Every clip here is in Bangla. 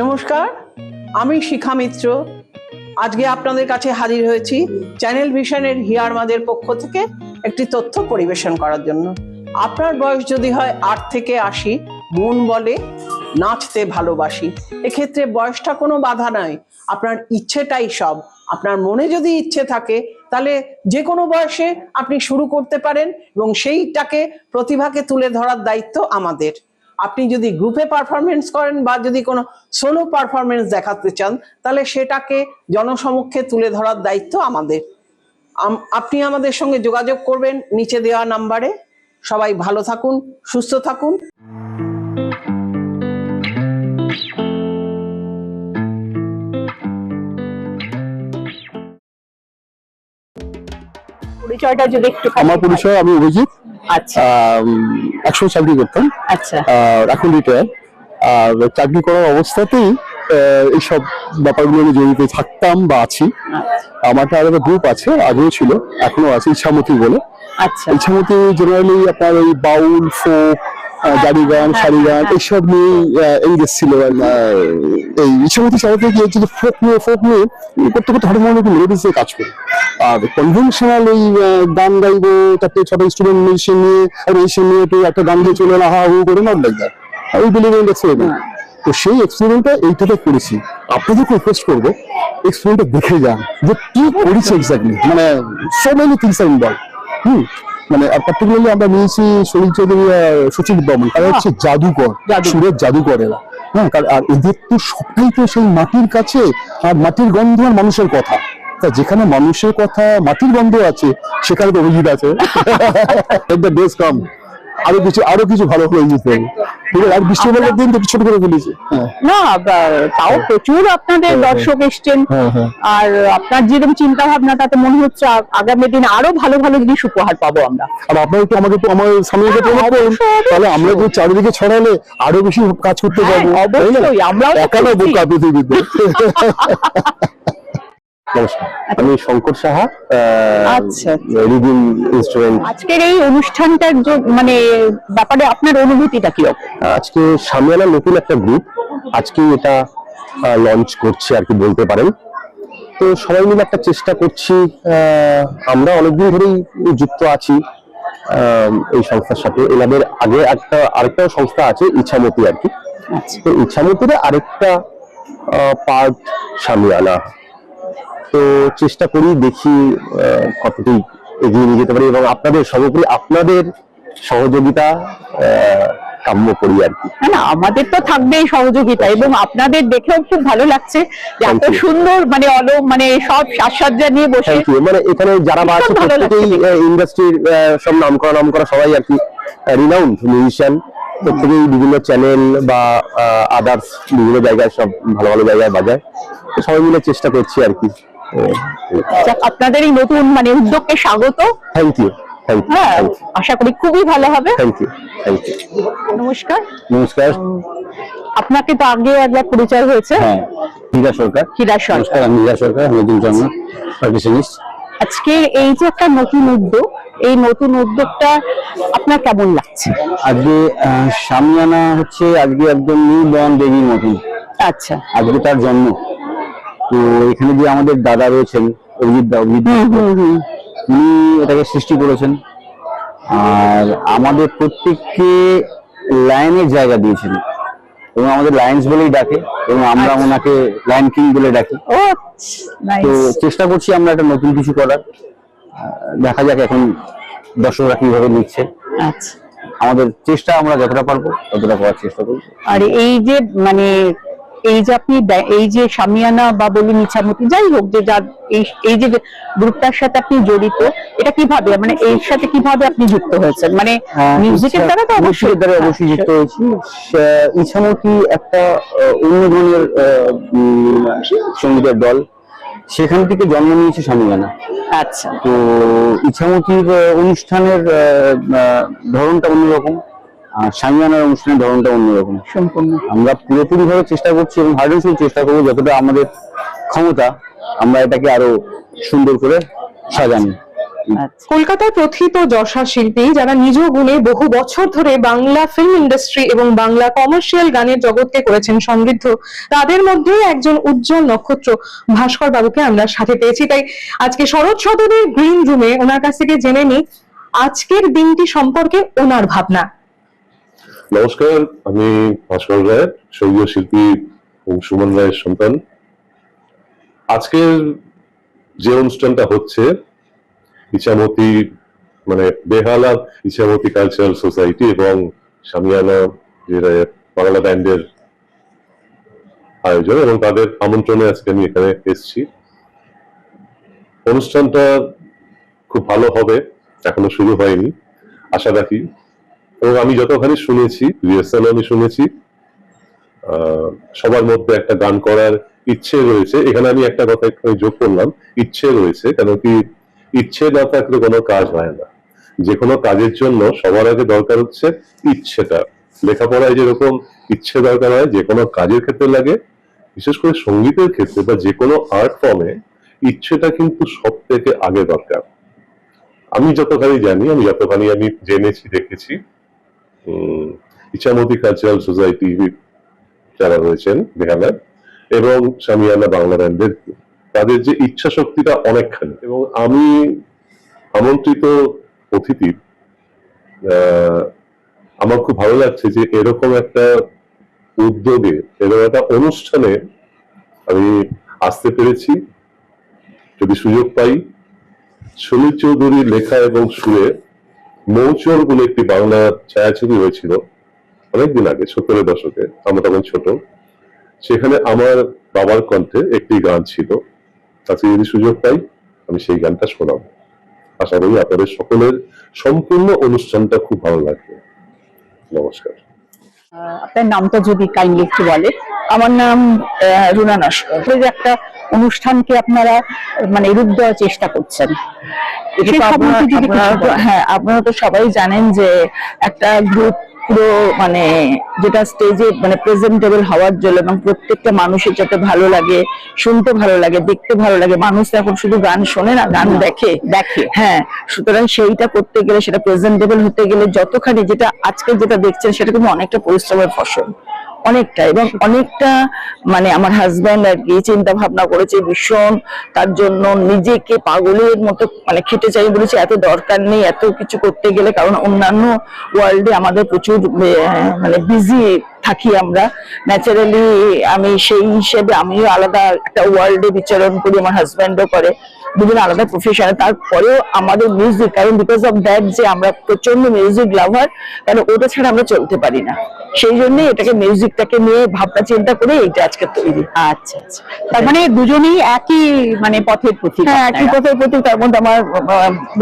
নমস্কার, আমি শিখা মিত্র। আজকে আপনাদের কাছে হাজির হয়েছি চ্যানেল ভিশনের হিয়ারমাদের পক্ষ থেকে একটি তথ্য পরিবেশন করার জন্য। আপনার বয়স যদি হয় 8 থেকে 80, মন বলে নাচতে ভালোবাসি। এক্ষেত্রে বয়সটা কোনো বাধা নয়, আপনার ইচ্ছেটাই সব। আপনার মনে যদি ইচ্ছে থাকে তাহলে যে কোনো বয়সে আপনি শুরু করতে পারেন এবং সেইটাকে প্রতিভাকে তুলে ধরার দায়িত্ব আমাদের। আপনি যদি গ্রুপে পারফরমেন্স করেন বা যদি কোনো সোলো পারফরমেন্স দেখাতে চান তাহলে সেটাকে জনসমক্ষে তুলে ধরার দায়িত্ব আমাদের। আপনি আমাদের সঙ্গে যোগাযোগ করবেন নিচে দেওয়া নাম্বারে। সবাই ভালো থাকুন, সুস্থ থাকুন। পরিচয়টা যদি একটু। আমার পরিচয়, আমি অভিজিৎ। আচ্ছা, একসময় চাকরি করতাম, আচ্ছা, এখন রিটায়ার। আর চাকরি করার অবস্থাতেই এইসব ব্যাপারগুলো আমি জড়িত থাকতাম বা আছি। আমার একটা আলাদা গ্রুপ আছে, আগেও ছিল, এখনো আছে, ইচ্ছামতি বলে। আচ্ছা, ইচ্ছামতি জেনারেলি আপনার ওই বাউল, ফোক, জারি গান, শাড়ি গান এইসব নিয়ে এনগেজ ছিল। এই ইচ্ছামতি চালাতে গিয়ে যদি ফোক নিয়ে করতে করতে হঠাৎ মনে মেলোডিস দিয়ে কাজ করি। আর কনভেনশনাল এই গান গাইবো, তারপরে ছোট ইনস্ট্রুমেন্ট নিয়ে একটু একটা গান দিয়ে চলে না হা হু করে নট লাইক দ্যাট। আমি বিলিভ ইন এক্সপেরিমেন্ট। তো সেই এক্সপেরিমেন্টটা এইটাতে করেছি। আপনাদেরকে রিকোয়েস্ট করবো এক্সপেরিমেন্টটা দেখে যান যে কি করেছে এক্স্যাক্টলি। মানে so many things are involve. মানে পার্টিকুলারলি আমরা নিয়েছি শরীর চৌধুরী, সচিন বর্মন, তারা হচ্ছে জাদুকর, সুরের জাদুকর এরা। হ্যাঁ, আর এদের তো সবটাই তো সেই মাটির কাছে, আর মাটির গন্ধ আর মানুষের কথা। তা যেখানে মানুষের কথা, মাটির গন্ধ আছে, সেখানে তো অভিজিৎ আছে। আরো কিছু ভালো হয়ে যেতে আর বৃষ্টিবেলার দিন তো ছোট করে ফেলেছে না, তাও প্রচুর আপনাদের দর্শক এসছেন। আর আপনার যেরকম চিন্তা ভাবনা, তাতে মনে হচ্ছে আগামী দিন আরো ভালো ভালো জিনিস উপহার পাবো আমরা। আর আপনারা একটু আমাকে আমার সামনে তাহলে আমরা যে চারিদিকে ছড়ালে আরো বেশি কাজ করতে পারবো। অবশ্যই, আমরাও একা না বোকা পৃথিবীতে। নমস্কার, আমি শঙ্কর সাহা। আচ্ছা, রিডিং ইনস্ট্রুমেন্ট। আজকের এই অনুষ্ঠানটার মানে ব্যাপারে আপনার অনুভূতিটা কি রকম? আজকে সামিয়ানা নতুন একটা গ্রুপ আজকে এটা লঞ্চ করছে আর কি বলতে পারেন। তো সবাই মিলে একটা চেষ্টা করছি। আমরা অনেকদিন ধরেই যুক্ত আছি এই সংস্থার সাথে। এনাদের আগে আরেকটা সংস্থা আছে ইচ্ছামতি আর কি। তো ইচ্ছামতির আরেকটা পার্ট সামিয়ানা। তো চেষ্টা করি, দেখি কতটুকু এগিয়ে নিয়ে যেতে পারি এবং আপনাদের সর্বোপরি আপনাদের সহযোগিতা কাম্য করি আর কি। না, আমাদের তো থাকবেই সহযোগিতা, এবং আপনাদের দেখেও খুব ভালো লাগছে যে এত সুন্দর মানে সব সাজসজ্জা নিয়ে বসে। মানে এখানে যারা আছে প্রত্যেকেই ইন্ডাস্ট্রির সব নাম করা সবাই আর কি রিনাউন্ড মিউজিশিয়ান। প্রত্যেকেই বিভিন্ন চ্যানেল বা আদার্স বিভিন্ন জায়গায় সব ভালো ভালো জায়গায় বাজায়। সবাই মিলে চেষ্টা করছি আর কি। আপনাদের এই নতুন উদ্যোগকে স্বাগত। Thank you. হ্যাঁ, আশা করি খুবই ভালো হবে। Thank you. নমস্কার। নমস্কার। আপনাকে তো আগে একবার পরিচয় হয়েছে। হ্যাঁ, হীরা সরকার। নমস্কার, আমি হীরা সরকার, নতুন জন্ম পারকাশনিস্ট। আজকে এই যে একটা নতুন উদ্যোগ, এই নতুন উদ্যোগটা আপনার কেমন লাগছে? আজকে সামিয়ানা হচ্ছে আজকে একদম নিউ বর্ন বেবির মতন। আচ্ছা, আজকে তার জন্ম। তো এখানে যে আমাদের দাদা রয়েছেন অভিজিৎ, উনি এটাকে সৃষ্টি করেছেন। আর আমাদের প্রত্যেককে লায়নের জায়গা দিয়েছেন এবং আমাদের লায়ন্স বলেই ডাকে এবং আমরা ওনাকে লায়ন কিং বলে ডাকি। তো চেষ্টা করছি আমরা একটা নতুন কিছু করার। দেখা যাক এখন দর্শকরা কিভাবে নিচ্ছে। আচ্ছা, আমাদের চেষ্টা, আমরা যতটা পারবো ততটা করার চেষ্টা করবো। আর এই যে আপনি এই যে সামিয়ানা বা বলুন ইচ্ছামতি, যাই হোক, যে এই যে গ্রুপটার সাথে আপনি জড়িত, এটা কিভাবে এর সাথে কিভাবে আপনি যুক্ত হয়েছেন? মিউজিকের দ্বারা তো অবশ্যই যুক্ত হয়েছি। ইচ্ছামতি একটা অন্য ধরনের সঙ্গীতের দল, সেখান থেকে জন্ম নিয়েছে সামিয়ানা। আচ্ছা, তো ইচ্ছামতির অনুষ্ঠানের ধরনটা অন্যরকম, আর সামিয়ানার অনুষ্ঠানের ধরনটা অন্যরকম সম্পূর্ণ। আমরা পুরোপুরি ভাবে চেষ্টা করছি এবং হার্ড এন্ড চেষ্টা করবো যতটা আমাদের ক্ষমতা আমরা এটাকে আরো সুন্দর করে সাজানো। কলকাতার প্রথিত যশা শিল্পী যারা নিজ গুণে বহু বছর ধরে বাংলা ফিল্ম ইন্ডাস্ট্রি এবং বাংলা কমার্শিয়াল গানের জগৎকে করেছেন সমৃদ্ধ, তাদের মধ্যে একজন উজ্জ্বল নক্ষত্র ভাস্কর বাবুকে আমরা সাথে পেয়েছি। তাই আজকে শরৎ সদনের গ্রিন রুমে ওনার কাছ থেকে জেনে নিই আজকের দিনটি সম্পর্কে ওনার ভাবনা। নমস্কার, আমি ভাস্কর রায়, স্বর্গীয় শিল্পী সুমন রায়ের সন্তান। আজকের যে অনুষ্ঠানটা হচ্ছে ইছামতি মানে বেহালা ইছামতি কালচারাল সোসাইটি এবং সামিয়ানা যেটা বাংলা ব্যান্ডের আয়োজন এবং তাদের আমন্ত্রণে আজকে আমি এখানে এসেছি। অনুষ্ঠানটা খুব ভালো হবে, এখনো শুরু হয়নি, আশা রাখি। এবং আমি যতখানি শুনেছি, রিহার্সাল আমি শুনেছি, সবার মধ্যে একটা গান করার ইচ্ছে রয়েছে। এখানে আমি একটা কথা একটু যোগ করলাম, ইচ্ছে রয়েছে, কেন কি ইচ্ছে না থাকলে কোনো কাজ হয় না। যে কোনো কাজের জন্য সবার আগে দরকার হচ্ছে ইচ্ছেটা। লেখাপড়ায় যেরকম ইচ্ছে দরকার হয়, যে কোনো কাজের ক্ষেত্রে লাগে, বিশেষ করে সঙ্গীতের ক্ষেত্রে বা যে কোনো আর্ট ফর্মে ইচ্ছেটা কিন্তু সব থেকে আগে দরকার। আমি যতখানি জানি, আমি জেনেছি, দেখেছি, ইছামতি কালচারাল সোসাইটি যারা রয়েছেন বেহালার এবং সামিয়ানা বাংলা ব্যান্ডের, তাদের যে ইচ্ছা শক্তিটা অনেকখানি। এবং আমি আমন্ত্রিত অতিথি, আমার খুব ভালো লাগছে যে এরকম একটা উদ্যোগে, এরকম একটা অনুষ্ঠানে আমি আসতে পেরেছি। যদি সুযোগ পাই, সমীর চৌধুরীর লেখা এবং সুরে মৌচর বলে একটি বাংলা ছায়াছবি হয়েছিল অনেকদিন আগে, 70-এর দশকে, আমরা তখন ছোট। সেখানে আমার বাবার কণ্ঠে একটি গান ছিল। আজকে যদি সুযোগ পাই, আমি সেই গানটা শোনাবো। আশা করি আপনাদের সকলের সম্পূর্ণ অনুষ্ঠানটা খুব ভালো লাগবে। নমস্কার। আপনার নামটা যদি কাইন্ডলি একটু বলে। আমার নাম রুনা নস্কর। এই যে একটা অনুষ্ঠানকে আপনারা মানে রূপ দেওয়ার চেষ্টা করছেন, সেই সম্বন্ধে যদি কিছু বলেন। হ্যাঁ, আপনারা তো সবাই জানেন যে একটা গ্রুপ পুরো মানে যেটা স্টেজে মানে প্রেজেন্টেবল হওয়ার জন্য এবং প্রত্যেকটা মানুষের যাতে ভালো লাগে, শুনতে ভালো লাগে, দেখতে ভালো লাগে। মানুষ তো এখন শুধু গান শোনে না, গান দেখে। হ্যাঁ, সুতরাং সেইটা করতে গেলে, সেটা প্রেজেন্টেবল হতে গেলে যতখানি, যেটা আজকে যেটা দেখছেন সেটা কিন্তু অনেকটা পরিশ্রমের ফসল, অনেকটা। এবং অনেকটা মানে আমার হাজবেন্ড আর কি চিন্তা ভাবনা করেছে ভীষণ, তার জন্য নিজেকে পাগলের মতো মানে খেটে চাই, বলেছে এত দরকার নেই এত কিছু করতে গেলে, কারণ অন্যান্য ওয়ার্ল্ডে আমাদের প্রচুর মানে বিজি থাকি আমরা ন্যাচারালি। আমি সেই হিসেবে আমিও আলাদা একটা ওয়ার্ল্ডে বিচরণ করি, আমার হাজবেন্ডও করে, দুজন আলাদা প্রফেশনে। তারপরেও আমাদের মিউজিক, কারণ বিকজ অফ দ্যাট যে আমরা প্রচন্ড মিউজিক লাভার, কারণ ওটা ছাড়া আমরা চলতে পারি না। সেই জন্যই এটাকে মিউজিকটাকে নিয়ে ভাবনা চিন্তা করে এটা আজকে তৈরি। আচ্ছা আচ্ছা, তার মানে দুজনেই একই মানে পথের প্রতি। হ্যাঁ, একই পথের প্রতি। তার মধ্যে আমার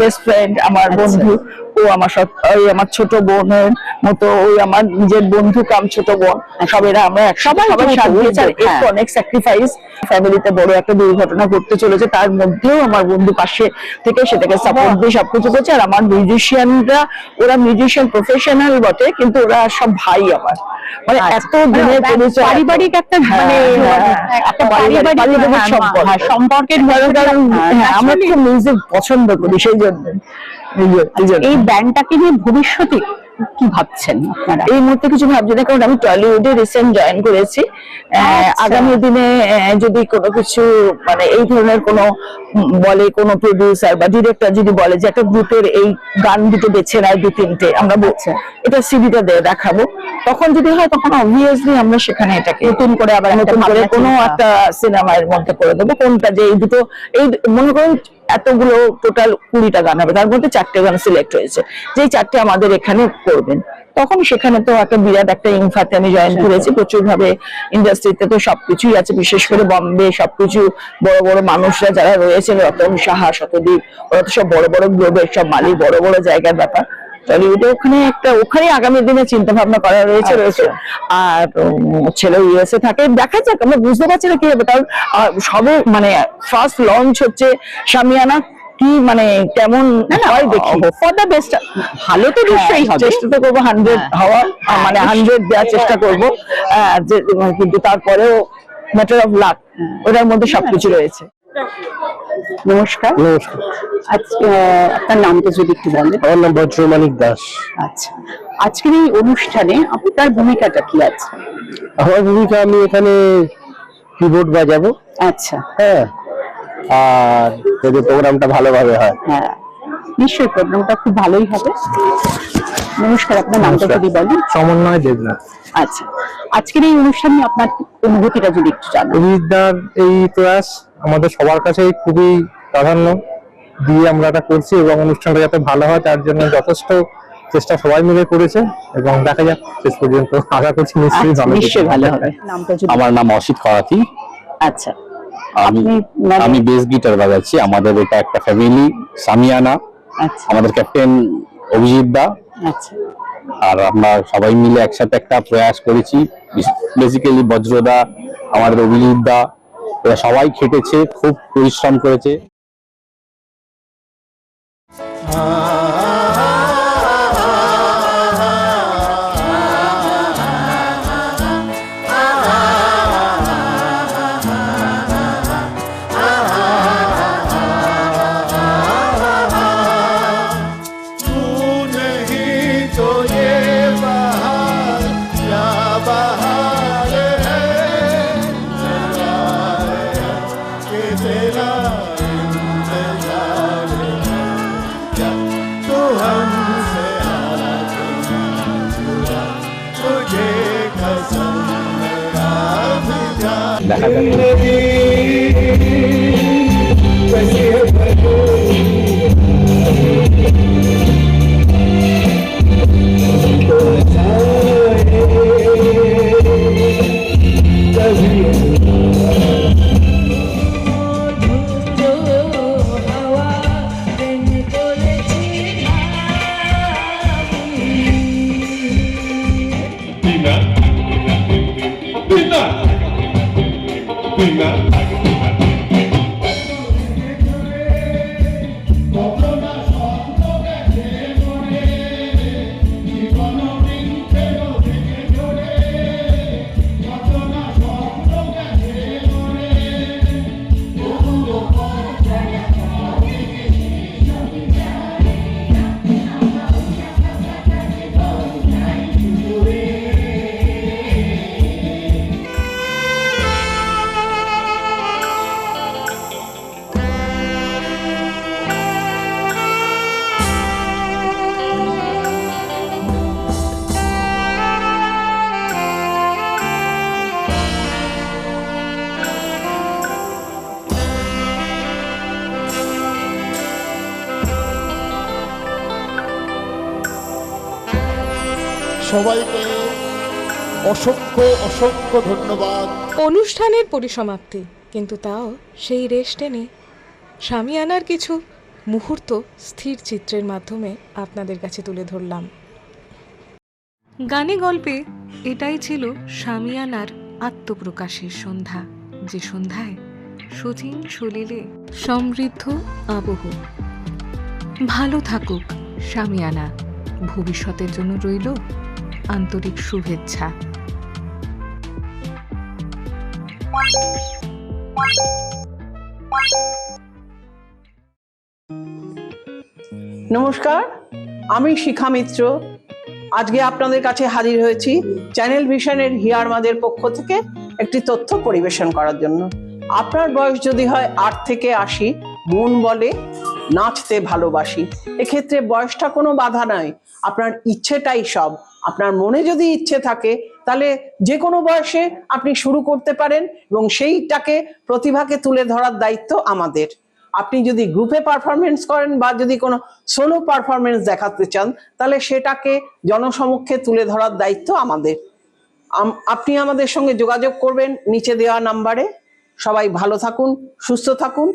বেস্ট ফ্রেন্ড, আমার বন্ধু, ও আমার ওই আমার ছোট বোনের মতো, ওই আমার নিজের বন্ধু কাম ছোট বোন, সবেরা আমরা সবাই সাথ দিয়েছি। একটু অনেক স্যাক্রিফাইস, ফ্যামিলিতে বড় একটা দুর্ঘটনা ঘটতে চলেছে, তার মধ্যেও আমার বন্ধু পাশে থেকে সেটাকে সাপোর্ট দিয়ে সবকিছু করছে। আর আমার মিউজিশিয়ানরা, ওরা মিউজিশিয়ান প্রফেশনাল বটে, কিন্তু ওরা সব ভাই আমার, মানে এত দিনের পরিচয়, পারিবারিক একটা মানে একটা পারিবারিক সম্পর্কের আমরা খুব মিউজিক পছন্দ করি, সেই জন্য। এই ব্যান্ডটাকে নিয়ে ভবিষ্যতে কি ভাবছেন আপনারা? এই মুহূর্তে কিছু ভাবছি না, কারণ আমি টলিউডে রিসেন্ট জয়েন করেছি। আগামী দিনে যদি কোনো কিছু মানে এই ধরনের কোনো বলে, কোনো প্রডিউসার বা ডিরেক্টর যদি বলে যে একটা গ্রুপের এই গান দুটো বেছে নেয়, 2-3টে, আমরা বলছি এটা সিডিটা দেখাবো, তখন যদি হয় তখন অবভিয়াসলি আমরা সেখানে এটাকে নতুন করে আবার নতুন করে কোনো একটা সিনেমার মধ্যে করে দেবো। কোনটা যে এই দুটো, এই মনে করুন এতগুলো টোটাল 20টা গান হবে, তার মধ্যে 4টে গান সিলেক্ট হয়েছে, যেই 4টে আমাদের এখানে করবেন, তখন সেখানে তো একটা বিরাট একটা ইনফ্যাক্ট আমি জয়েন করেছি প্রচুর ভাবে। ইন্ডাস্ট্রিতে তো সবকিছুই আছে, বিশেষ করে বম্বে, সবকিছু বড় বড় মানুষরা যারা রয়েছেন, রতন সাহা, শতদীপ, ওরা তো সব বড় বড় গ্লোবের সব মালিক, বড় বড় জায়গার ব্যাপার। টলিউডে ওখানে আগামী দিনে চিন্তা ভাবনা করা রয়েছে। আর ছেলে ইউএসএ থাকে, দেখা যাক, আমরা বুঝতে পারছি না কি হবে, কারণ সবে মানে ফার্স্ট লঞ্চ হচ্ছে সামিয়ানা, কি মানে কেমন হয় দেখি। ফর দ্য বেস্ট, ভালো তো নিশ্চয়ই হবে, চেষ্টা তো করবো 100 হওয়ার, মানে 100 দেওয়ার চেষ্টা করবো, কিন্তু তারপরেও ম্যাটার অফ লাক, ওটার মধ্যে সবকিছু রয়েছে। নমস্কার। নমস্কার, আজকে আপনার নামটা যদি একটু বলেন। আমার নাম বজ্রমানিক দাস। আচ্ছা, আজকের এই অনুষ্ঠানে আপনার ভূমিকাটা কি আছে? আমার ভূমিকা, আমি এখানে কিবোর্ড বাজাবো। আচ্ছা, হ্যাঁ, আর যদি প্রোগ্রামটা ভালোভাবে হয়। হ্যাঁ, নিশ্চয়ই প্রোগ্রামটা খুব ভালোই হবে। নমস্কার, আপনার নামটা যদি বলেন। সমন্বয় দেবনাথ। আচ্ছা, আজকের এই অনুষ্ঠানে আপনার অনুভূতিটা যদি একটু জানান। অভিজিৎদার এই প্রয়াস আমাদের সবার কাছেই খুবই প্রাধান্য দিয়ে আমরা এটা করছি, এবং অনুষ্ঠানটা যাতে ভালো হয় তার জন্য যথেষ্ট চেষ্টা সবাই মিলে করেছে, এবং দেখা যাক শেষ পর্যন্ত। আশা করছি নিশ্চয়ই আচ্ছা, ভালো নিশ্চয়ই কিছু ভালো হবে। হবে। নামটা যদি। আমার নাম অসিত করাতি। আচ্ছা, আমি আপনি মানে- আমি বেস গিটার বাজাচ্ছি। আমাদের এটা একটা ফ্যামিলি সামিয়ানা। আচ্ছা, আমাদের ক্যাপ্টেন অভিজিৎ দা আচ্ছা, আর আমরা সবাই মিলে একসাথে একটা প্রয়াস করেছি। বেসিক্যালি বজ্রদা, আমাদের অভিজিৎ দা, এরা সবাই খেটেছে, খুব পরিশ্রম করেছে। দেখা যাক। সবাইকে অসংখ্য অসংখ্য ধন্যবাদ। অনুষ্ঠানের পরিসমাপ্তি, কিন্তু তাও সেই রেশ টেনে শামিয়ানার কিছু মুহূর্ত স্থির চিত্রের মাধ্যমে আপনাদের কাছে তুলে ধরলাম। গানে গল্পে এটাই ছিল শামিয়ানার আত্মপ্রকাশের সন্ধ্যা, যে সন্ধ্যায় সচিন সলিলে সমৃদ্ধ আবহ। ভালো থাকুক শামিয়ানা, ভবিষ্যতের জন্য রইল আন্তরিক শুভেচ্ছা। নমস্কার, আমি শিখা মিত্র। আজকে আপনাদের কাছে হাজির হয়েছি চ্যানেল ভিশনের হিয়ারমাদের পক্ষ থেকে একটি তথ্য পরিবেশন করার জন্য। আপনার বয়স যদি হয় 8 থেকে 80, মন বলে নাচতে ভালোবাসি। এক্ষেত্রে বয়সটা কোনো বাধা নয়, আপনার ইচ্ছেটাই সব। আপনার মনে যদি ইচ্ছে থাকে তাহলে যে কোনো বয়সে আপনি শুরু করতে পারেন, এবং সেইটাকে প্রতিভাকে তুলে ধরার দায়িত্ব আমাদের। আপনি যদি গ্রুপে পারফরমেন্স করেন বা যদি কোনো সোলো পারফরমেন্স দেখাতে চান, তাহলে সেটাকে জনসমক্ষে তুলে ধরার দায়িত্ব আমাদের। আপনি আমাদের সঙ্গে যোগাযোগ করবেন নিচে দেওয়া নাম্বারে। সবাই ভালো থাকুন, সুস্থ থাকুন।